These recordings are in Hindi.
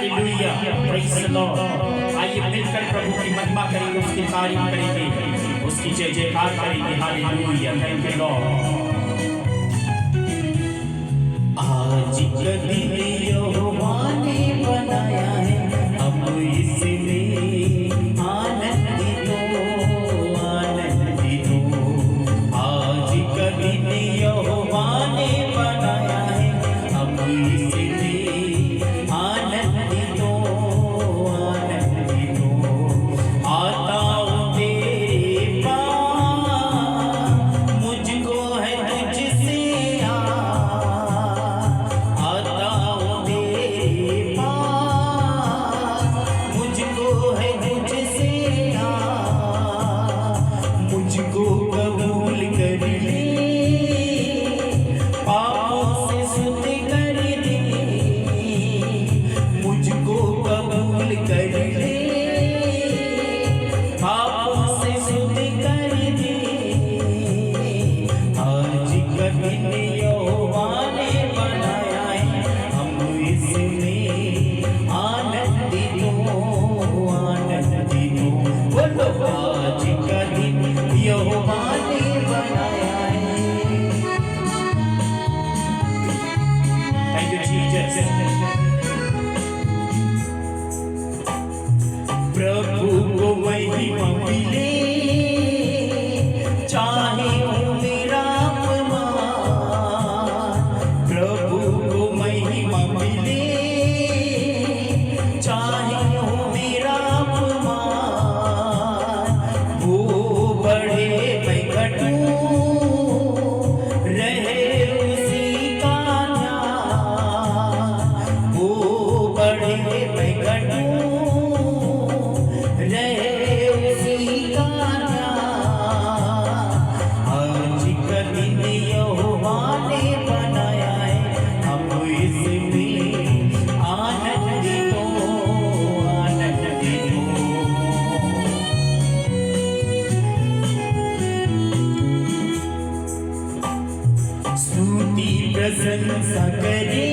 Hallelujah, praise the Lord. आइए मिलकर प्रभु की महिमा करेंगे, उसकी तारीफ करेंगे, उसकी जय जयकार करेंगे। Hallelujah, thank you Lord. आज का दिन यहोवा ने बनाया है, हम इसमें आनंदित हो, आनंदित हो। आज का दिन यहोवा ने बनाया है, हम इसमें आनंदित हो, आनंदित हो। आता हूँ तेरे पास, मुझको है तुझसे मुझको कबूल कर ले, पापों से शुद्ध कर दे। मुझको कबूल कर ले, पापों से शुद्ध कर दे। आज का दिन यहोवा ने बनाया है, हम इसमें आनंदित हो, आनंदित हो। बोलो आज का दिन यहोवा ने बनाया है। Thank you Jesus. प्रभु को महिमा मिले, चाहे हो मेरा अपमान। प्रभु को महिमा मिले, चाहे हो मेरा अपमान। वो बढ़े मैं घटूं, रहे उसी का ध्यान। वो बढ़े मैं घटूं, रहे उसी का ध्यान। आज का दिन यहोवा ने बनाया है, हम इसमें आनंदित हो, आनंदित हो। स्तुति प्रशंसा करे,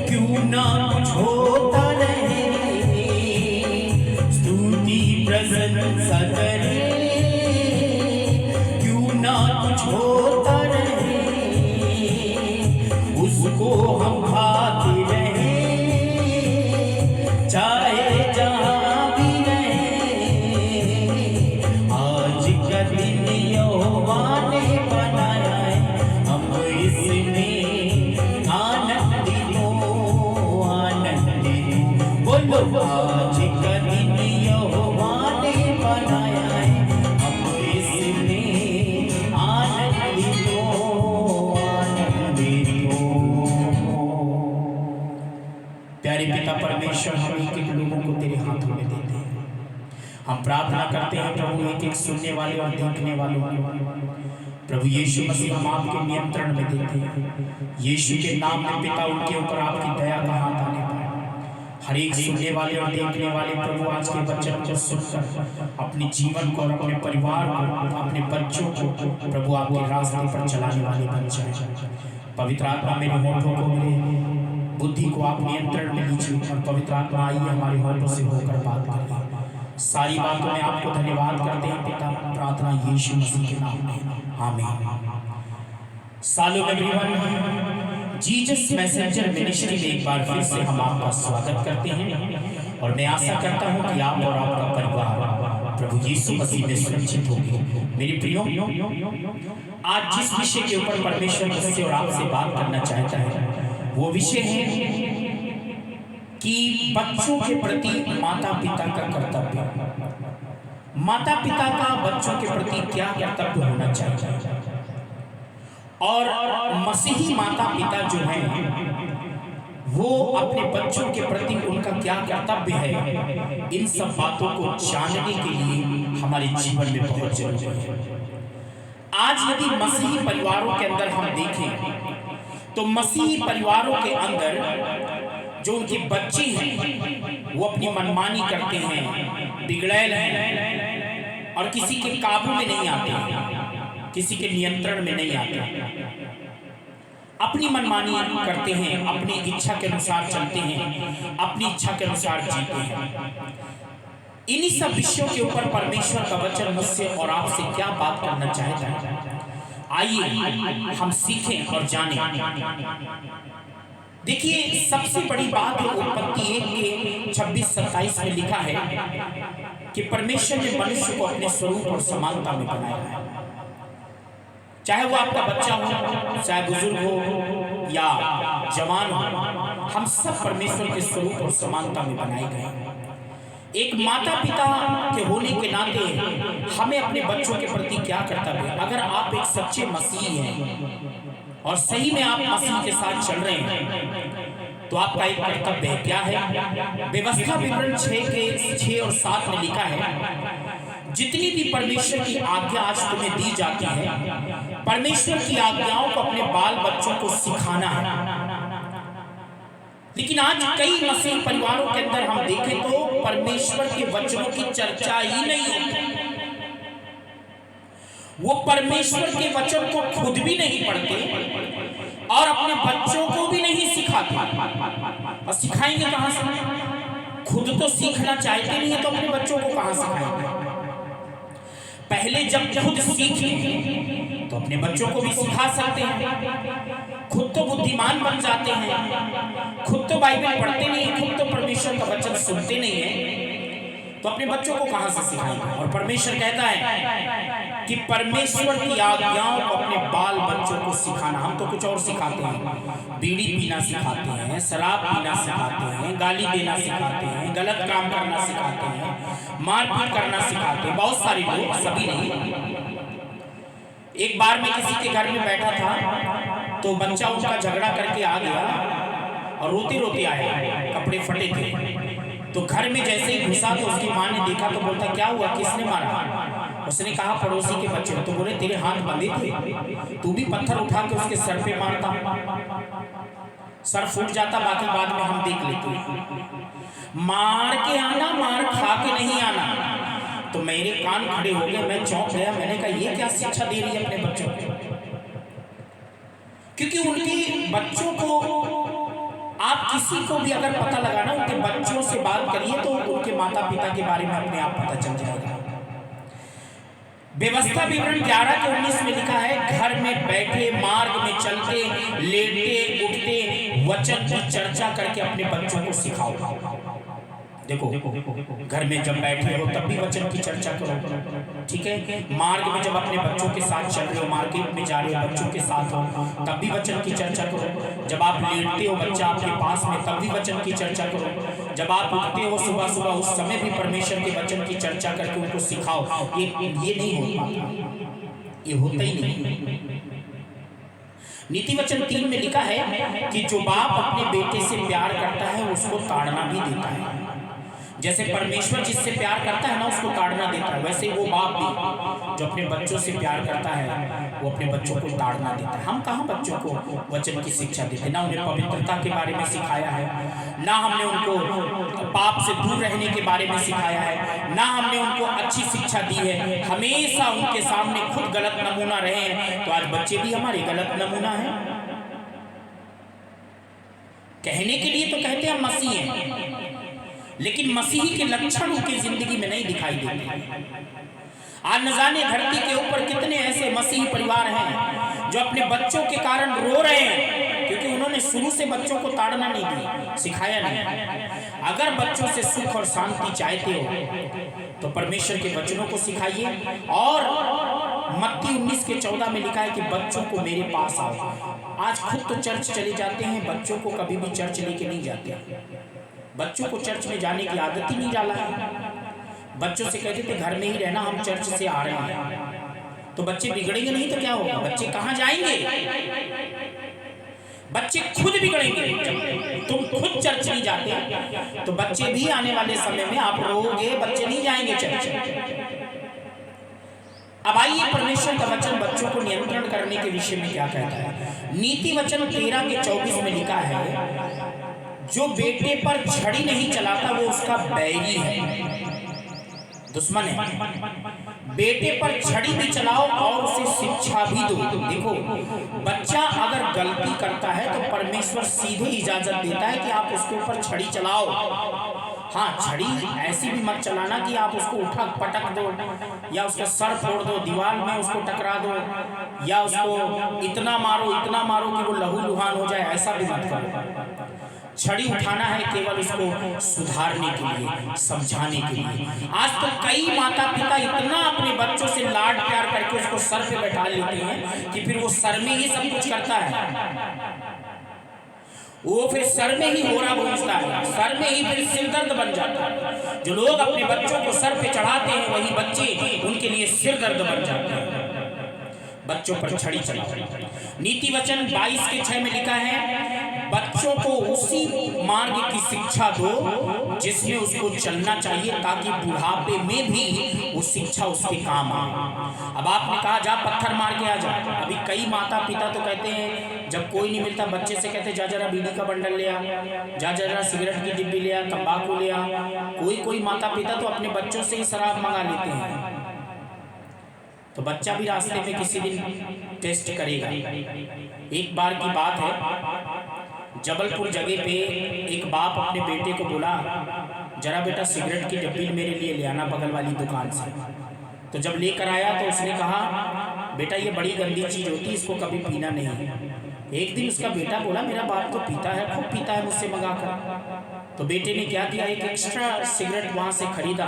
क्यों ना कुछ होता रहे। स्तुति प्रशंसा करे, क्यों ना कुछ होता रहे। उसको हम खाते रहे, चाहे जहाँ भी रहे। आज का दिन यहोवा ने बनाया है, हम इसमें आनंदित हो, आनंदित हो। बोलो आज का दिन यहोवा ने बनाया है, हम इसमें आनंदित हो, आनंदित हो। प्यारे पिता परमेश्वर, हम एक एक लोगों को तेरे हाथों में देते हैं। हम प्रार्थना करते हैं प्रभु, एक एक सुनने वाले और देखने वालों को प्रभु यीशु मसीह हम आपके नियंत्रण में देते हैं। यीशु के नाम में पिता, उनके ऊपर आपकी दया का हाथ आने पाए। हर एक सुनने वाले और देखने वाले प्रभु आज के वचन को सुनकर अपने जीवन को और अपने परिवार को, अपने बच्चों को प्रभु आपके रास्ते पर चलाने वाले बन जाए। पवित्र आत्मा मेरे होठों को, मेरे बुद्धि को आप नियंत्रण में लीजिए, और पवित्र आत्मा आइए हमारे होठों से होकर बात करें। सारी बातों में आपको धन्यवाद करते हैं पिता, प्रार्थना यीशु मसीह के नाम में, आमीन। सालों एवरीवन, जीसस मैसेंजर मिनिस्ट्री में एक बार फिर से हम आपका स्वागत करते हैं, और मैं आशा करता हूं कि आप और आपका परिवार प्रभु यीशु मसीह में सुरक्षित होंगे। मेरे प्रियो, आज जिस विषय के ऊपर परमेश्वर मुझसे और आपसे बात करना चाहता है, वो विषय है कि बच्चों के प्रति माता पिता का कर्तव्य। माता पिता का बच्चों के प्रति क्या कर्तव्य होना चाहिए, और मसीही माता पिता जो हैं वो अपने बच्चों के प्रति उनका क्या कर्तव्य है, इन सब बातों को जानने के लिए हमारे जीवन में बहुत जरूरी है। आज यदि मसीही परिवारों के अंदर हम देखें तो मसीही परिवारों के अंदर जो उनके बच्चे हैं वो अपनी मनमानी करते हैं, बिगड़ैल हैं और किसी के काबू में नहीं आते, किसी के नियंत्रण में नहीं आते। अपनी मनमानी करते हैं, अपनी इच्छा के अनुसार चलते हैं, अपनी इच्छा के अनुसार जीते हैं। इन्हीं सब विषयों के ऊपर परमेश्वर का वचन मुझसे और आपसे क्या बात करना चाहता है, आइए हम सीखें और जानें। देखिए, सबसे बड़ी बात है उत्पत्ति 1 के 26-27 में लिखा है कि परमेश्वर ने मनुष्य को अपने स्वरूप और समानता में बनाया है। चाहे वो आपका बच्चा हो, चाहे बुजुर्ग हो या जवान हो, हम सब परमेश्वर के स्वरूप और समानता में बनाए गए हैं। एक माता पिता के होने के नाते हमें अपने बच्चों के प्रति क्या कर्तव्य है। अगर आप एक सच्चे मसीही हैं और सही में आप मसीह के साथ चल रहे हैं तो आपका एक कर्तव्य है। क्या है? व्यवस्था विवरण 6 और 7 में लिखा है, जितनी भी परमेश्वर की आज्ञा आज तुम्हें दी जाती है, परमेश्वर की आज्ञाओं को अपने बाल बच्चों को सिखाना है। लेकिन आज कई मसीह परिवारों के अंदर हम देखें तो परमेश्वर के वचनों की चर्चा ही नहीं होती। वो परमेश्वर के वचन को खुद भी नहीं पढ़ते और अपने बच्चों को भी नहीं सिखाते। और सिखाएंगे कहां से? खुद तो सीखना चाहते नहीं है तो अपने बच्चों को कहां सिखाएंगे? पहले जब खुद सीख लें तो अपने बच्चों को भी सिखा सकते हैं। खुद तो बुद्धिमान बन जाते हैं, खुद तो बाइबल पढ़ते नहीं है, खुद तो परमेश्वर का वचन सुनते नहीं है, तो अपने बच्चों को कहां से सिखाएंगे? और परमेश्वर कहता है कि परमेश्वर की आज्ञाओं को अपने बाल बच्चों को सिखाना। हम तो कुछ और सिखाते हैं, बीड़ी पीना सिखाते हैं, शराब पीना सिखाते हैं, गाली देना सिखाते हैं, गलत काम करना सिखाते हैं, मारपीट करना सिखाते हैं। बहुत सारे लोग, सभी नहीं। एक बार मैं किसी के घर में बैठा था तो बच्चा उसका झगड़ा करके आ गया और रोते रोते आया, कपड़े फटे थे। तो घर में जैसे ही घुसा तो उसकी माँ ने देखा तो बोलता, क्या हुआ, किसने मारा? उसने कहा, पड़ोसी के बच्चे। तो बोले, तेरे हाथ बंधे थे, तू भी पत्थर उठा के उसके सर पे मारता, सर फूट जाता, बाकी बाद में हम देख लेते। मार के आना, मार खा के नहीं आना। तो मेरे कान खड़े हो गए, मैं चौंक गया। मैंने कहा, ये क्या शिक्षा दे रही है अपने बच्चों को? क्योंकि उनके बच्चों को, आप किसी को भी अगर पता लगाना, उनके बच्चों से बात करिए तो उनके माता पिता के बारे में अपने आप पता चल जाएगा। व्यवस्था विवरण 11 के 19 में लिखा है, घर में बैठे, मार्ग में चलते, लेटे उठते वचन की चर्चा करके अपने बच्चों को सिखाओ। देखो, घर में जब बैठे हो तब भी वचन की चर्चा करो, ठीक है? मार्ग में जब अपने बच्चों के साथ चल रहे हो, मार्केट में जा रहे हो, बच्चों के साथ हो, तब भी वचन की चर्चा करो। जब आप लेटते हो बच्चा आपके पास में, तब भी वचन की चर्चा करो। जब आप उठते हो सुबह सुबह, उस समय भी परमेश्वर के वचन की चर्चा करके उनको सिखाओ। ये नहीं हो पाता, ये होता ही नहीं। नीति वचन 3 में लिखा है कि जो बाप अपने बेटे से प्यार करता है उसको ताड़ना भी देता है। जैसे परमेश्वर जिससे प्यार करता है ना, उसको ताड़ना देता है, वैसे वो बाप भी जो अपने बच्चों से प्यार करता है वो अपने बच्चों को ताड़ना देता है। हम कहाँ बच्चों को वचन की शिक्षा देते? ना उन्हें पवित्रता के बारे में सिखाया है, ना हमने उनको पाप से दूर रहने के बारे में सिखाया है, ना हमने उनको अच्छी शिक्षा दी है। हमेशा उनके सामने खुद गलत नमूना रहे हैं। तो आज बच्चे भी हमारे गलत नमूना है। कहने के लिए तो कहते हैं हम मसीह हैं, लेकिन मसीही के लक्षण उनकी जिंदगी में नहीं दिखाई देते। आज न जाने धरती के ऊपर कितने ऐसे मसीही परिवार हैं जो अपने बच्चों के कारण रो रहे हैं, क्योंकि उन्होंने शुरू से बच्चों को ताड़ना नहीं दी, सिखाया नहीं। अगर बच्चों से सुख और शांति चाहते हो तो परमेश्वर के वचनों को सिखाइए। और मत्ती 19 के 14 में लिखा है कि बच्चों को मेरे पास आओ। आज खुद तो चर्च चले जाते हैं, बच्चों को कभी भी चर्च लेके नहीं जाते। बच्चों को चर्च में जाने की आदत ही नहीं डाला है। बच्चों से कहते थे घर में ही रहना, हम चर्च से आ रहे हैं। तो बच्चे बिगड़ेंगे नहीं तो क्या होगा? बच्चे कहाँ जाएंगे? बच्चे खुद बिगड़ेंगे। जब तुम खुद चर्च नहीं जाते तो बच्चे भी आने वाले समय में आप रोगे, बच्चे नहीं जाएंगे चर्च। अब आइए परमेश्वर का वचन बच्चों को नियंत्रण करने के विषय में क्या कहता है। नीति वचन 13 के 24 में लिखा है, जो बेटे पर छड़ी नहीं चलाता वो उसका बैरी है, दुश्मन है। बेटे पर छड़ी भी चलाओ और उसे शिक्षा भी दो। देखो, बच्चा अगर गलती करता है तो परमेश्वर सीधे इजाजत देता है कि आप उसके ऊपर छड़ी चलाओ। हाँ, छड़ी ऐसी भी मत चलाना कि आप उसको उठा पटक दो या उसका सर फोड़ दो, दीवार में उसको टकरा दो, या उसको इतना मारो कि वो लहू लुहान हो जाए, ऐसा भी मत करो। छड़ी उठाना है केवल उसको सुधारने के लिए, समझाने के लिए। आज तो कई माता पिता इतना अपने बच्चों से लाड प्यार करके उसको सर पे बैठा लेते हैं कि फिर वो सर में ही सब कुछ करता है। वो फिर सर में ही होरा गूंजता है, सर में ही फिर सिरदर्द बन जाता है। जो लोग अपने बच्चों को सर पे चढ़ाते हैं वही बच्चे उनके लिए सिरदर्द बन जाते हैं। बच्चों पर छड़ी चलाओ। नीति वचन 22:6 में लिखा है, बच्चों को उसी मार्ग की शिक्षा दो जिसमें उसको चलना चाहिए, ताकि बुढ़ापे में भी वो शिक्षा उसके काम आए। अब आपने कहा जा पत्थर मार के आ जा। अभी कई माता पिता तो कहते हैं जब कोई नहीं मिलता बच्चे से कहते जा जरा बीड़ी का बंडल ले आ, जा जरा सिगरेट की डिब्बी ले आ, तंबाकू ले आ। कोई माता पिता तो अपने बच्चों से ही शराब मंगा लेते हैं। तो बच्चा भी रास्ते में किसी दिन टेस्ट करेगा। एक बार की बात है, जबलपुर जगह पे एक बाप अपने बेटे को बोला, जरा बेटा सिगरेट की डब्बी मेरे लिए ले आना बगल वाली दुकान से। तो जब लेकर आया तो उसने कहा, बेटा ये बड़ी गंदी चीज़ होती है, इसको कभी पीना नहीं। एक दिन उसका बेटा बोला, मेरा बाप तो पीता है, खूब पीता है मुझसे मंगा कर। तो बेटे ने क्या किया, एक एक्स्ट्रा सिगरेट वहाँ से खरीदा।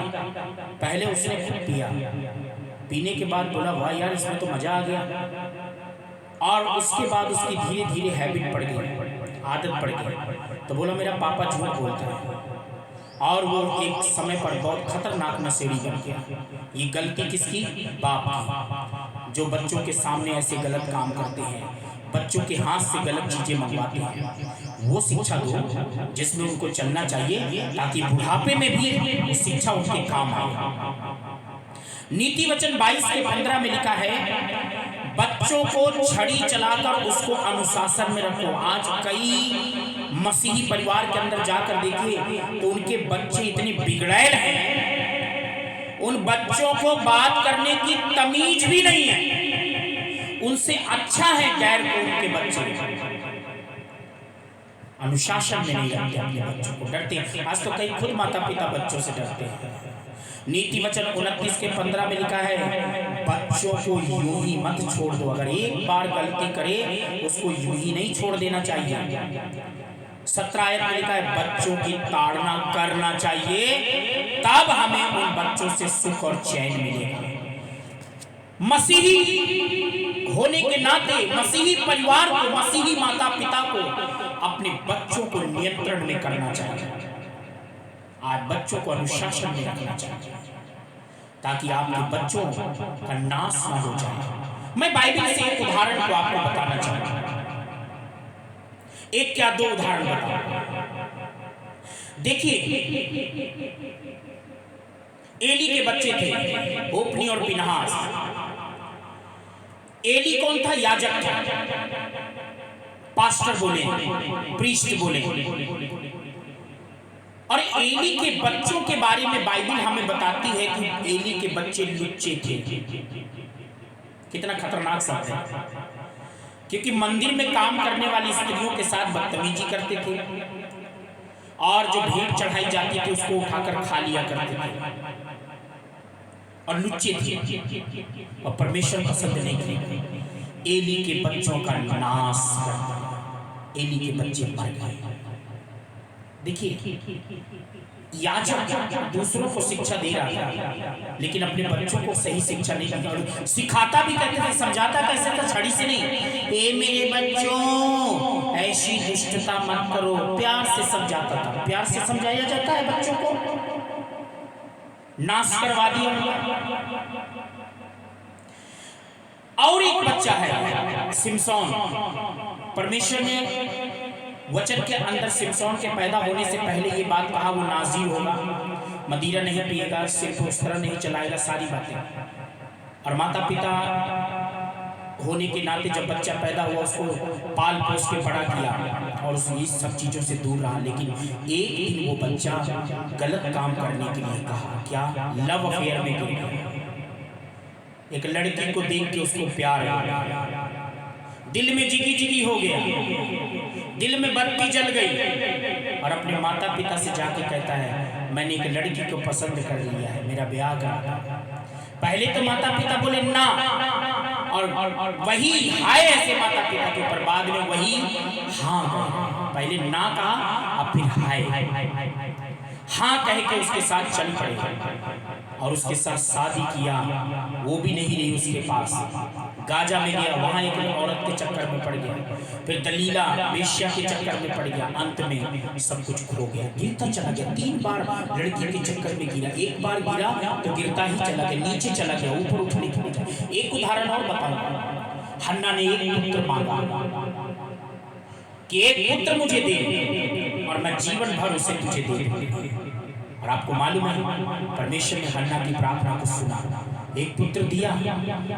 पहले उसने खूब पिया, पीने के बाद बोला वाह यार इसमें तो मज़ा आ गया। और उसके बाद उसकी धीरे धीरे हैबिट पड़ गई, आदत पड़ गई। तो बोला मेरा पापा झूठ बोलता है। और वो एक समय पर बहुत खतरनाक नशेड़ी बन गया। ये गलती किसकी? बाप की, जो बच्चों के सामने ऐसे गलत काम करते हैं, बच्चों के हाथ से गलत चीज़ें मंगवाते हैं। वो शिक्षा दो जिसमें उनको चलना चाहिए, ताकि बुढ़ापे में भी वो शिक्षा उनके काम आए। नीति वचन 22:15 में लिखा है, बच्चों को छड़ी चलाकर उसको अनुशासन में रखो। आज कई मसीही परिवार के अंदर जाकर देखिए तो उनके बच्चे इतने बिगड़ैल हैं, उन बच्चों को बात करने की तमीज भी नहीं है। उनसे अच्छा है गैर कौम के बच्चे, अनुशासन में नहीं रखते अपने बच्चों को, डरते हैं। आज तो कई खुद माता पिता बच्चों से डरते हैं। नीति वचन 29:15 में लिखा है, बच्चों को यूं ही मत छोड़ दो। अगर एक बार गलती करे उसको यूं ही नहीं छोड़ देना चाहिए। 17 आयत में लिखा है, बच्चों की ताड़ना करना चाहिए, तब हमें उन बच्चों से सुख और चैन मिलेगा। मसीही होने के नाते मसीही परिवार को, मसीही माता पिता को अपने बच्चों को नियंत्रण में करना चाहिए। आज बच्चों को अनुशासन में रखना चाहिए, ताकि आपके बच्चों का नाश न हो जाए। मैं बाइबल से एक उदाहरण को आपको बताना चाहूंगा, एक क्या दो उदाहरण बताऊंगा। देखिए, एली के बच्चे थे, होप्नी और फिनहास। एली कौन था? याजक था, पास्टर बोले, प्रीस्ट बोले। और एली के बच्चों के बारे में बाइबल हमें बताती है कि एली के बच्चे लुच्चे थे। कितना खतरनाक शब्द है, क्योंकि मंदिर में काम करने वाली स्त्रियों के साथ बदतमीजी करते थे, और जो भेंट चढ़ाई जाती थी उसको उठाकर खा लिया करते थे, और लुच्चे थे, और परमेश्वर पसंद नहीं थे। एली के बच्चों का नाश कर, एली के बच्चे मर गए। देखिए, याजक दूसरों को शिक्षा दे रहा था, लेकिन अपने बच्चों को सही शिक्षा नहीं दी। सिखाता भी कहते थे, समझाता कैसे था? छड़ी से नहीं। ए मेरे बच्चों, ऐसी दुष्टता मत करो, प्यार से समझाता था। प्यार से समझाया जाता है बच्चों को, नाश करवा दिया। और एक बच्चा है सिमसोन। परमेश्वर ने वचन के अंदर सिमसोन के पैदा होने से पहले ये बात कहा, वो नाज़ीर होगा, मदिरा नहीं पिएगा, सिर्फ उस तरह नहीं चलाएगा, सारी बातें। और माता पिता होने के नाते जब बच्चा पैदा हुआ उसको पाल पोस के बड़ा किया और उस ये सब चीज़ों से दूर रहा। लेकिन एक दिन वो बच्चा गलत काम करने के लिए कहा, क्या? लव अफेयर में गिर गया। एक लड़की को देख के उसको प्यार हो गया, दिल में जिगी जिगी हो गया, दिल में बत्ती जल गई और अपने माता पिता से जाके कहता है मैंने एक लड़की को पसंद कर लिया है, मेरा ब्याह करा। पहले तो माता पिता बोले ना, और वही हाय ऐसे माता पिता के ऊपर, बाद में वही हाँ कहा। पहले ना कहा अब फिर हाय हाँ कह के उसके साथ चल पड़े और उसके साथ शादी किया। वो भी नहीं रही उसके पास, गाजा में गया, वहां एक औरत के चक्कर में पड़ गया, फिर दलीला वेश्या के चक्कर में पड़ गया, अंत में सब कुछ खो गया, गिरता चला गया। 3 बार लड़की के चक्कर में गिरा, एक बार गिरा तो गिरता ही चला गया, नीचे चला गया, ऊपर उठने की बजाय। एक उदाहरण और बताऊंगा, हन्ना ने एक पुत्र मांगा कि एक पुत्र मुझे दे और मैं जीवन भर उसे तुझे दे दूंगा। और आपको मालूम है परमेश्वर ने हन्ना की प्रार्थना को सुना, एक पुत्र दिया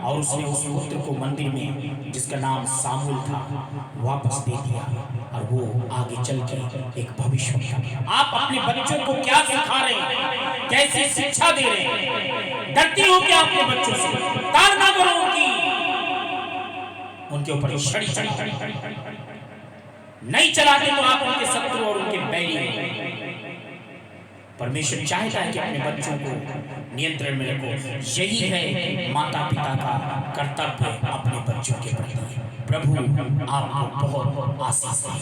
और उसने उस पुत्र को मंदिर में जिसका नाम सामुएल था वापस दे दिया और वो आगे चल के एक भविष्य। आप अपने बच्चों को क्या सिखा रहे हैं, कैसी शिक्षा दे रहे हैं? डरते हो क्या अपने बच्चों से? ताड़ना करो उनके ऊपर छड़ी नहीं चलाते तो आप उनके शत्रु और उनके बैरी हैं। परमेश्वर चाहता है कि अपने बच्चों को नियंत्रण में रखो। यही है माता पिता का कर्तव्य अपने बच्चों के प्रति। प्रभु आपको बहुत आशीष दे।